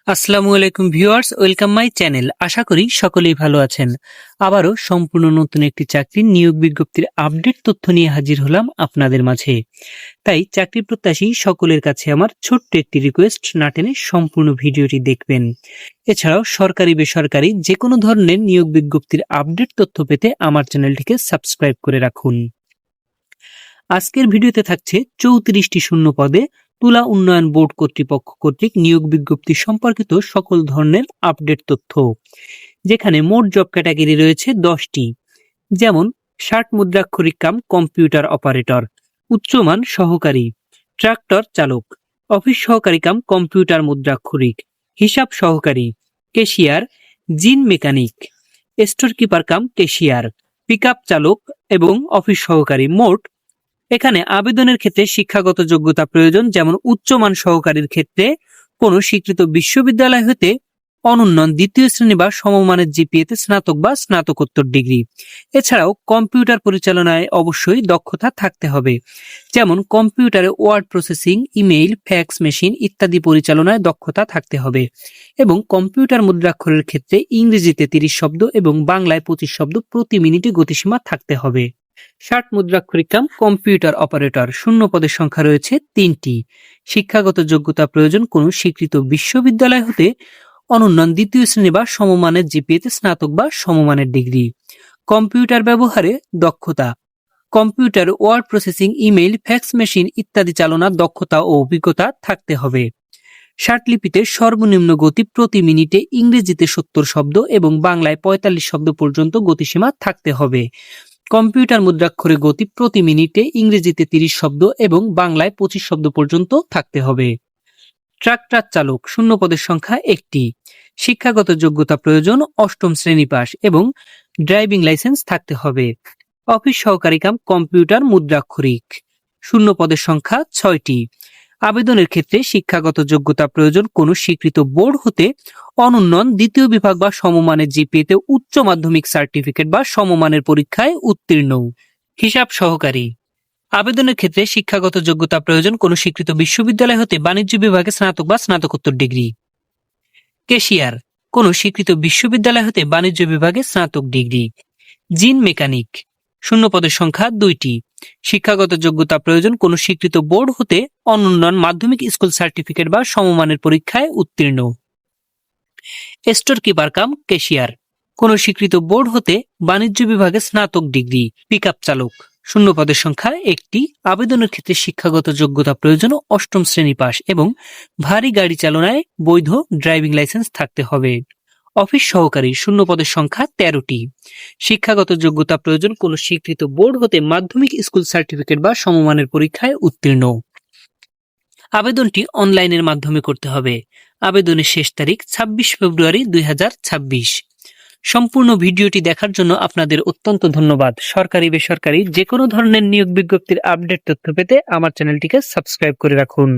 আসসালামু আলাইকুম viewers, welcome my channel. আশা করি সকলেই ভালো আছেন। আবারও সম্পূর্ণ নতুন একটি চাকরির নিয়োগ বিজ্ঞপ্তির আপডেট তথ্য নিয়ে হাজির হলাম আপনাদের মাঝে। তাই চাকরি প্রত্যাশী সকলের কাছে আমার ছোট্ট একটি রিকোয়েস্ট, না টেনে সম্পূর্ণ ভিডিওটি দেখবেন। এছাড়াও সরকারি বেসরকারি যে কোনো ধরনের নিয়োগ বিজ্ঞপ্তির আপডেট তথ্য পেতে আমার চ্যানেলটিকে সাবস্ক্রাইব করে রাখুন। আজকের ভিডিওতে থাকছে 34টি শূন্য পদে তুলা উন্নয়ন বোর্ড কর্তৃপক্ষ কর্তৃক নিয়োগ বিজ্ঞপ্তি সম্পর্কিত সকল ধরনের আপডেট তথ্য, যেখানে মোট জব ক্যাটাগরি রয়েছে 10টি, যেমন 60 মুদ্রাক্ষরিক কাম কম্পিউটার অপারেটর, উচ্চমান সহকারী, ট্রাক্টর চালক, অফিস সহকারী কাম কম্পিউটার মুদ্রাক্ষরিক, হিসাব সহকারী, ক্যাশিয়ার, জিন মেকানিক, স্টোর কিপার কাম ক্যাশিয়ার, পিকআপ চালক এবং অফিস সহকারী। মোট এখানে আবেদনের ক্ষেত্রে শিক্ষাগত যোগ্যতা প্রয়োজন, যেমন উচ্চমান সহকারীর ক্ষেত্রে কোনো স্বীকৃত বিশ্ববিদ্যালয় হতে অনন্যন দ্বিতীয় শ্রেণী বা সমমানের জিপিএতে স্নাতক বা স্নাতকোত্তর ডিগ্রি। এছাড়াও কম্পিউটার পরিচালনায় অবশ্যই দক্ষতা থাকতে হবে, যেমন কম্পিউটারে word processing, email, fax machine ইত্যাদি পরিচালনায় দক্ষতা থাকতে হবে এবং কম্পিউটার মুদ্রাক্ষরের ক্ষেত্রে ইংরেজিতে 30 শব্দ এবং বাংলায় 25 শব্দ প্রতি মিনিটে গতিসীমা থাকতে হবে। 60 মুদ্রাক্ষরিক কাম কম্পিউটার অপারেটর, শূন্য পদের সংখ্যা রয়েছে 3টি। শিক্ষাগত যোগ্যতা প্রয়োজন কোনো স্বীকৃত বিশ্ববিদ্যালয় হতে অনন্যন দ্বিতীয় শ্রেণী বা সমমানের জিপিএতে স্নাতক বা সমমানের ডিগ্রি। কম্পিউটার ব্যবহারে দক্ষতা, computer word processing, email, fax machine ইত্যাদি চালনার দক্ষতা ও অভিজ্ঞতা থাকতে হবে। ষাটলিপিতে সর্বনিম্ন গতি প্রতি মিনিটে ইংরেজিতে 70 শব্দ এবং বাংলায় 45 শব্দ পর্যন্ত গতিসীমা থাকতে হবে। কম্পিউটার মুদ্রাক্ষরে গতি প্রতি মিনিটে ইংরেজিতে 30 শব্দ এবং বাংলায় 25 শব্দ পর্যন্ত থাকতে হবে। ট্রাক্টর চালক, শূন্য পদের সংখ্যা 1টি। শিক্ষাগত যোগ্যতা প্রয়োজন 8ম শ্রেণী পাস এবং ড্রাইভিং লাইসেন্স থাকতে হবে। অফিস সহকারী কাম কম্পিউটার মুদ্রাক্ষরিক, শূন্য পদের সংখ্যা 6টি। আবেদনের ক্ষেত্রে শিক্ষাগত যোগ্যতা প্রয়োজন কোনো স্বীকৃত বোর্ড হতে অনন্যন দ্বিতীয় বিভাগ বা সমমানের জিপিএতে উচ্চ মাধ্যমিক সার্টিফিকেট বা সমমানের পরীক্ষায় উত্তীর্ণ। হিসাব সহকারী, আবেদনের ক্ষেত্রে শিক্ষাগত যোগ্যতা প্রয়োজন কোনো স্বীকৃত বিশ্ববিদ্যালয় হতে বাণিজ্য বিভাগে স্নাতক বা স্নাতকোত্তর ডিগ্রি। ক্যাশিয়ার, কোনো স্বীকৃত বিশ্ববিদ্যালয় হতে বাণিজ্য বিভাগে স্নাতক ডিগ্রি। জিন মেকানিক, শূন্য পদের সংখ্যা 2টি। শিক্ষাগত যোগ্যতা প্রয়োজন কোনো স্বীকৃত বোর্ড হতে অনন্যন মাধ্যমিক স্কুল সার্টিফিকেট বা সমমানের পরীক্ষায় উত্তীর্ণ। স্টোর কিপার কাম ক্যাশিয়ার, কোনো স্বীকৃত বোর্ড হতে বাণিজ্য বিভাগে স্নাতক ডিগ্রি। পিকআপ চালক, শূন্য পদের সংখ্যা 1টি। আবেদনের ক্ষেত্রে শিক্ষাগত যোগ্যতা প্রয়োজন 8ম শ্রেণী পাস এবং ভারী গাড়ি চালনায় বৈধ ড্রাইভিং লাইসেন্স থাকতে হবে। অফিস সহকারী, শূন্য পদের সংখ্যা 13টি। শিক্ষাগত যোগ্যতা প্রয়োজন কোনো স্বীকৃত বোর্ড হতে মাধ্যমিক স্কুল সার্টিফিকেট বা সমমানের পরীক্ষায় উত্তীর্ণ। আবেদনটি অনলাইনের মাধ্যমে করতে হবে। আবেদনের শেষ তারিখ 26 ফেব্রুয়ারি 2026। সম্পূর্ণ ভিডিওটি দেখার জন্য আপনাদের অত্যন্ত ধন্যবাদ। সরকারি বেসরকারি যে কোনো ধরনের নিয়োগ বিজ্ঞপ্তির আপডেট তথ্য পেতে আমার চ্যানেলটিকে সাবস্ক্রাইব করে রাখুন।